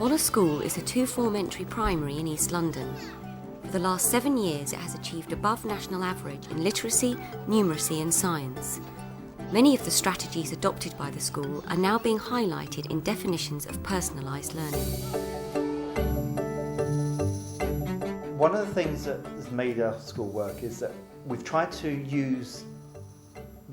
Waller School is a two-form entry primary in East London. For the last 7 years, it has achieved above national average in literacy, numeracy and science. Many of the strategies adopted by the school are now being highlighted in definitions of personalised learning. One of the things that has made our school work is that we've tried to use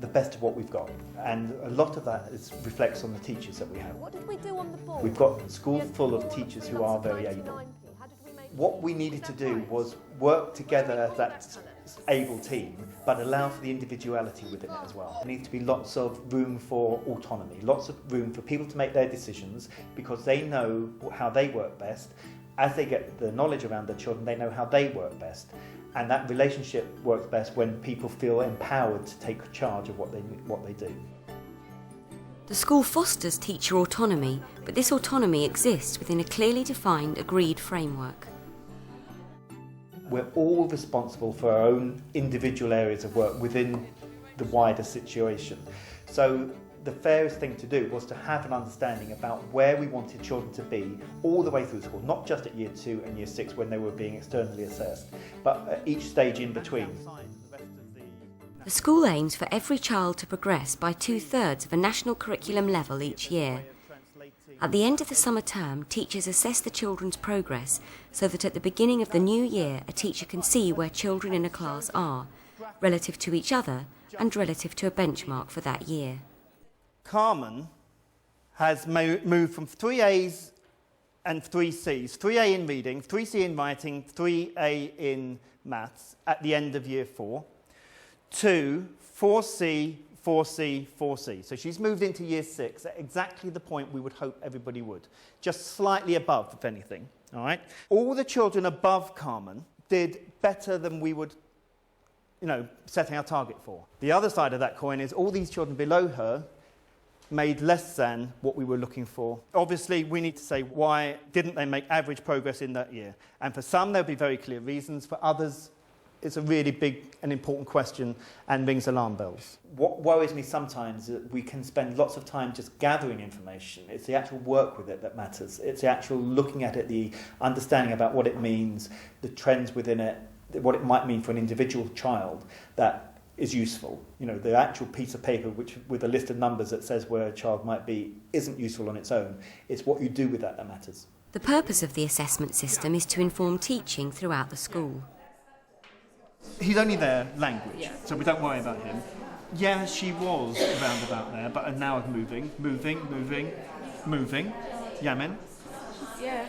the best of what we've got, and a lot of that reflects on the teachers that we have. What did we do on the board? We've got a school full of teachers who are very able. What we needed to do was work together as that able team, but allow for the individuality within it as well. There needs to be lots of room for autonomy, lots of room for people to make their decisions because they know how they work best. As they get the knowledge around their children, they know how they work best. And that relationship works best when people feel empowered to take charge of what they do. The school fosters teacher autonomy, but this autonomy exists within a clearly defined, agreed framework. We're all responsible for our own individual areas of work within the wider situation. So the fairest thing to do was to have an understanding about where we wanted children to be all the way through school, not just at year 2 and year 6 when they were being externally assessed, but at each stage in between. The school aims for every child to progress by 2/3 of a national curriculum level each year. At the end of the summer term, teachers assess the children's progress so that at the beginning of the new year, a teacher can see where children in a class are, relative to each other and relative to a benchmark for that year. Carmen has moved from 3 A's and 3 C's, 3A in reading, 3C in writing, 3A in maths at the end of year 4, to 4C, 4C, 4C. So she's moved into year 6 at exactly the point we would hope everybody would, just slightly above, if anything. All right? All the children above Carmen did better than we would, setting our target for. The other side of that coin is all these children below her made less than what we were looking for. Obviously, we need to say why didn't they make average progress in that year? And for some, there'll be very clear reasons. For others, it's a really big and important question and rings alarm bells. What worries me sometimes is that we can spend lots of time just gathering information. It's the actual work with it that matters. It's the actual looking at it, the understanding about what it means, the trends within it, what it might mean for an individual child that is useful. The actual piece of paper with a list of numbers that says where a child might be isn't useful on its own. It's what you do with that matters. The purpose of the assessment system is to inform teaching throughout the school. He's only there language, so we don't worry about him. Yeah, she was around about there, but now moving. Yamin? Yeah.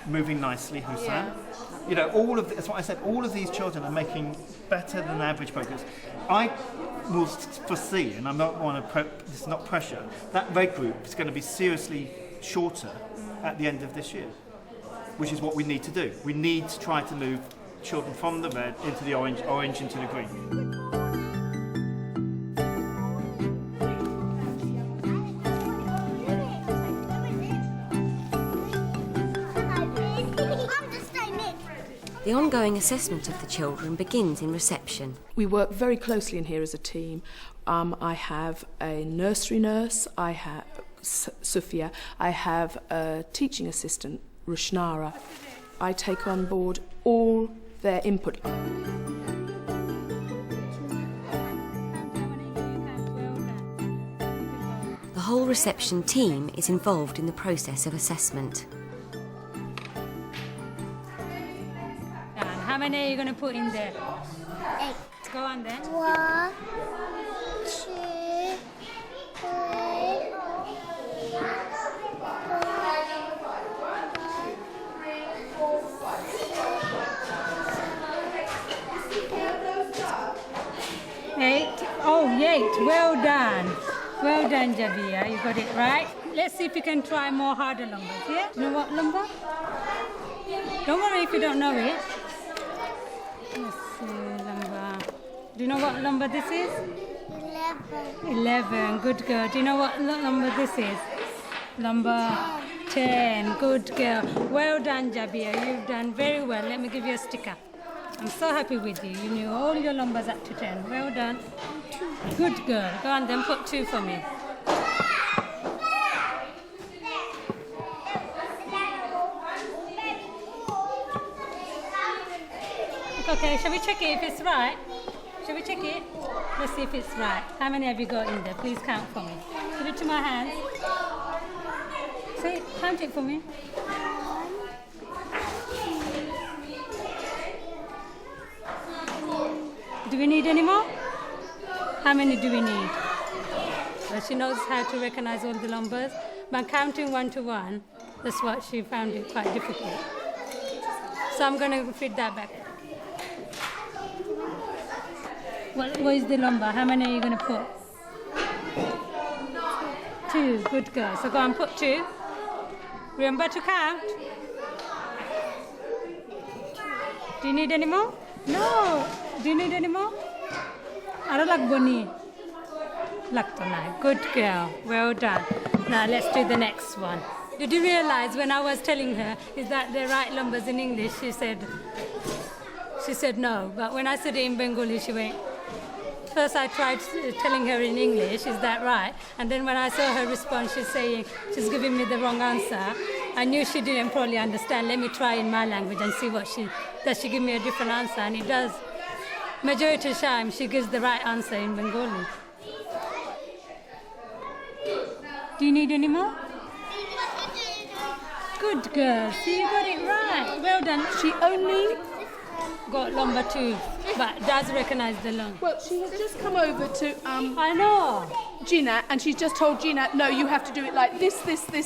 Moving nicely, Hussein. Yeah. That's what I said, all of these children are making better than average progress. I will foresee, and I'm not want to, this is not pressure, that red group is going to be seriously shorter at the end of this year, which is what we need to do. We need to try to move children from the red into the orange into the green. The ongoing assessment of the children begins in reception. We work very closely in here as a team. I have a nursery nurse, I have Sophia, I have a teaching assistant, Rushnara. I take on board all their input. The whole reception team is involved in the process of assessment. How many are you going to put in there? 8. Go on then. 1, 2, 8. Oh, 8. Well done. Well done, Jabia. You got it right. Let's see if you can try more harder numbers, yeah? You know what number? Don't worry if you don't know it. Let's see, number. Do you know what number this is? 11. 11. Good girl. Do you know what number this is? Number 10. Good girl. Well done, Jabia. You've done very well. Let me give you a sticker. I'm so happy with you. You knew all your numbers up to 10. Well done. 2. Good girl. Go on then, put 2 for me. Okay, shall we check it if it's right? Shall we check it? Let's see if it's right. How many have you got in there? Please count for me. Give it to my hands. Say, count it for me. Do we need any more? How many do we need? Well, she knows how to recognize all the numbers. By counting 1 to 1, that's what she found it quite difficult. So I'm going to feed that back. What is the number? How many are you going to put? 2. Good girl. So go and put 2. Remember to count. Do you need any more? No. Do you need any more? Aralak Boni. Laktonai. Good girl. Well done. Now let's do the next one. Did you realize when I was telling her, is that the right numbers in English? She said no. But when I said it in Bengali, she went. First I tried telling her in English, is that right? And then when I saw her response, she's giving me the wrong answer. I knew she didn't probably understand. Let me try in my language and see does she give me a different answer? And it does. Majority of the time, she gives the right answer in Bengali. Do you need any more? Good girl. See, you got it right. Well done. She only got number 2, but does recognize the lung. Well, she has just come over to I know. Gina, and she's just told Gina, no, you have to do it like this.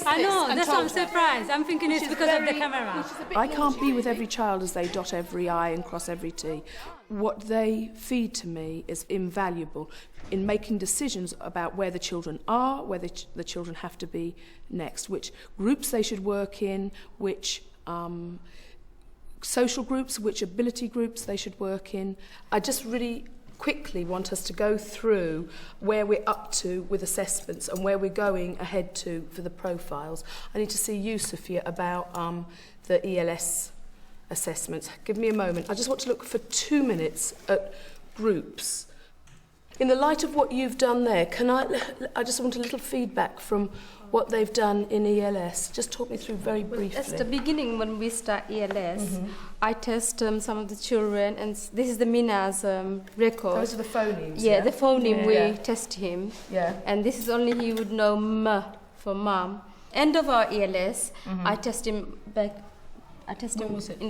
I know. and That's why I'm told her. surprised. I'm thinking it's because of the camera. I can't be with every child as they dot every I and cross every T. What they feed to me is invaluable in making decisions about where the children are, where the children have to be next, which groups they should work in, which social groups, which ability groups they should work in. I just really quickly want us to go through where we're up to with assessments and where we're going ahead to for the profiles. I need to see you, Sophia, about the ELS assessments. Give me a moment. I just want to look for 2 minutes at groups. In the light of what you've done there, I just want a little feedback from what they've done in ELS. Just talk me through very briefly. At the beginning, when we start ELS, I test some of the children, and this is the Mina's record. Those are the phonemes. Yeah, the phoneme, we test him. Yeah. And this is only he would know M for mom. End of our ELS, I test him back. I tested him, was it?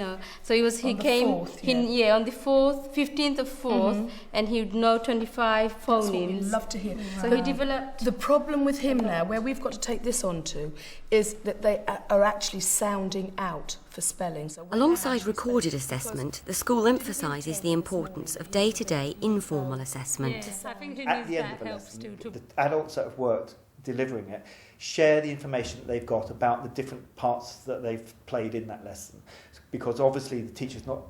So he came 4th, on the 4th, 15th of 4th, and he would know 25 phonemes. That's what we'd love to hear. So he developed. The problem with him now, where we've got to take this on to, is that they are actually sounding out for spelling. So Alongside recorded assessment, the school emphasises the importance of day-to-day informal assessment. Yes, I think At the end of the lesson, the adults that have worked delivering it share the information that they've got about the different parts that they've played in that lesson, because obviously the teacher's not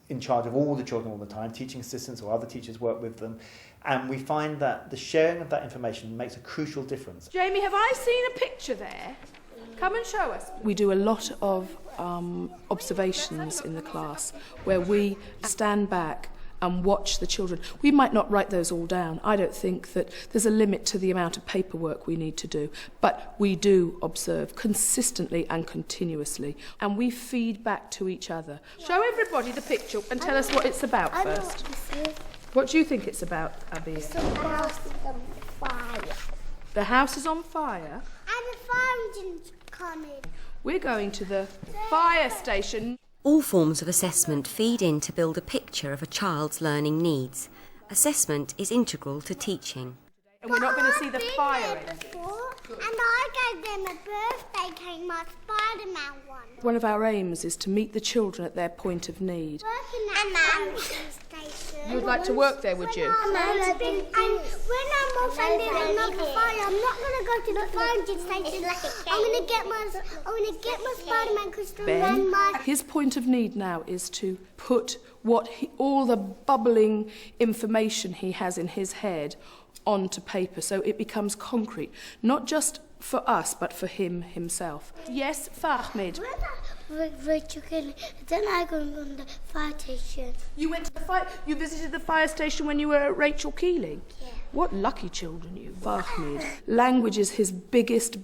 in charge of all the children all the time. Teaching assistants or other teachers work with them, and we find that the sharing of that information makes a crucial difference. Jamie, have I seen a picture there? Come and show us. We do a lot of observations in the class where we stand back and watch the children. We might not write those all down. I don't think that there's a limit to the amount of paperwork we need to do, but we do observe consistently and continuously, and we feed back to each other. Show everybody the picture and tell us what it's about first. What do you think it's about, Abby? The house is on fire. The house is on fire? And the fire engine's coming. We're going to the fire station. All forms of assessment feed in to build a picture of a child's learning needs. Assessment is integral to teaching. And we're not going to see the I've been fire there engine. before, and I gave them a birthday cake, my Spider-Man one. One of our aims is to meet the children at their point of need. Working at the fire station. You would like to work there, would you? And when I'm offended in another fire, I'm not going to go to the fire engine station. I'm going to get my Spider-Man costume and my... His point of need now is to put all the bubbling information he has in his head onto paper, so it becomes concrete, not just for us, but for him himself. Yes, Fahmed. Rachel Kelly, then I go on the fire station. You went to the fire. You visited the fire station when you were at Rachel Keeling. Yeah. What lucky children you, Fahmed. Language is his biggest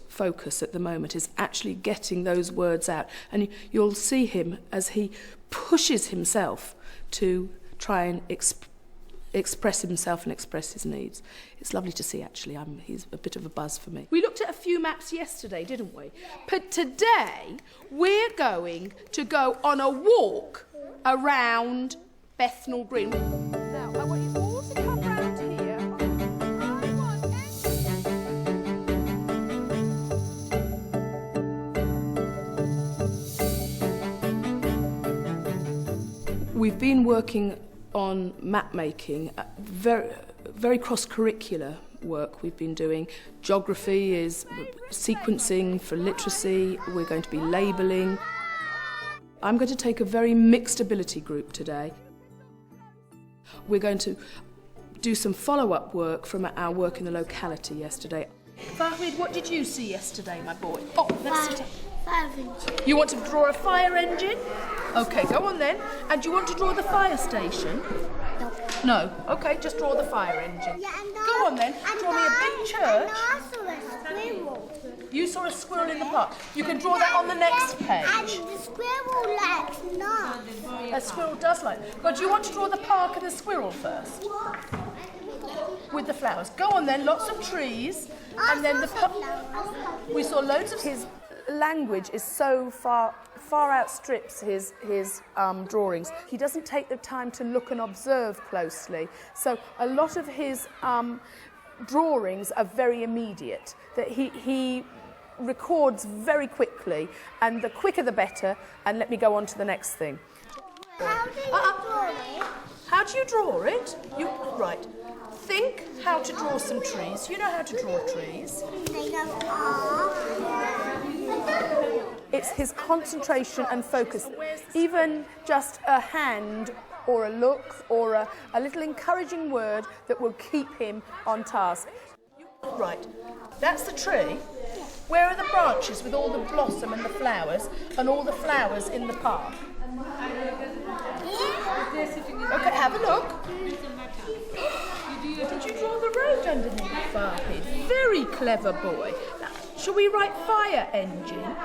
focus at the moment, is actually getting those words out. And you'll see him as he pushes himself to try and express himself and express his needs. It's lovely to see, actually. He's a bit of a buzz for me. We looked at a few maps yesterday, didn't we? But today, we're going to go on a walk around Bethnal Green. Now, I want you all to come round here. We've been working on map making, very cross-curricular work we've been doing. Geography is sequencing for literacy. We're going to be labelling. I'm going to take a very mixed ability group today. We're going to do some follow-up work from our work in the locality yesterday. Fahid, what did you see yesterday, my boy? Oh, let's sit. Fire engine. You want to draw a fire engine? OK, go on then. And do you want to draw the fire station? No. OK, just draw the fire engine. Yeah, and go on then. Draw me a big church. And I saw a squirrel. You saw a squirrel in the park. You can draw that on the next page. And the squirrel likes nuts. A squirrel does like. But do you want to draw the park and the squirrel first? With the flowers. Go on then, lots of trees. And then we saw loads of his language is so far outstrips his drawings. He doesn't take the time to look and observe closely. So a lot of his drawings are very immediate. That he records very quickly, and the quicker the better. And let me go on to the next thing. How do you draw it? How do you draw it? Right. Think how to draw some trees. You know how to draw trees. They go off. It's his concentration and focus. Even just a hand or a look or a little encouraging word that will keep him on task. Right, that's the tree. Where are the branches with all the blossom and the flowers and all the flowers in the park? Okay, have a look. Did you draw the road underneath, Fahid? Very clever boy. Now, shall we write fire engine?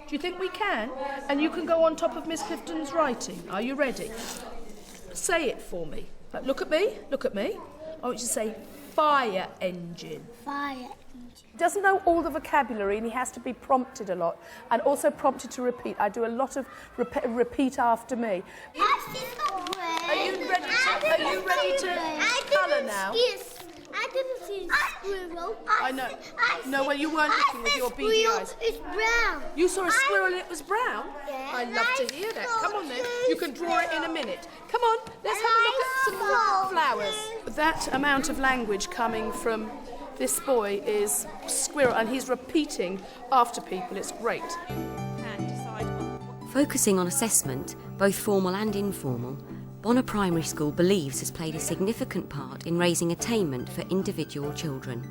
Do you think we can? And you can go on top of Miss Clifton's writing. Are you ready? Say it for me. Look at me. Look at me. I want you to say fire engine. Fire engine. He doesn't know all the vocabulary and he has to be prompted a lot and also prompted to repeat. I do a lot of repeat after me. Are you ready to colour now? I didn't see a squirrel. I know. No, well, you weren't looking with your beady eyes. It's brown. You saw a squirrel and it was brown? Yeah, I love to hear that. Come on then. You can draw it in a minute. Come on, let's have a look at some more flowers. That amount of language coming from this boy is squirrel, and he's repeating after people. It's great. Focusing on assessment, both formal and informal, Bonner Primary School believes has played a significant part in raising attainment for individual children.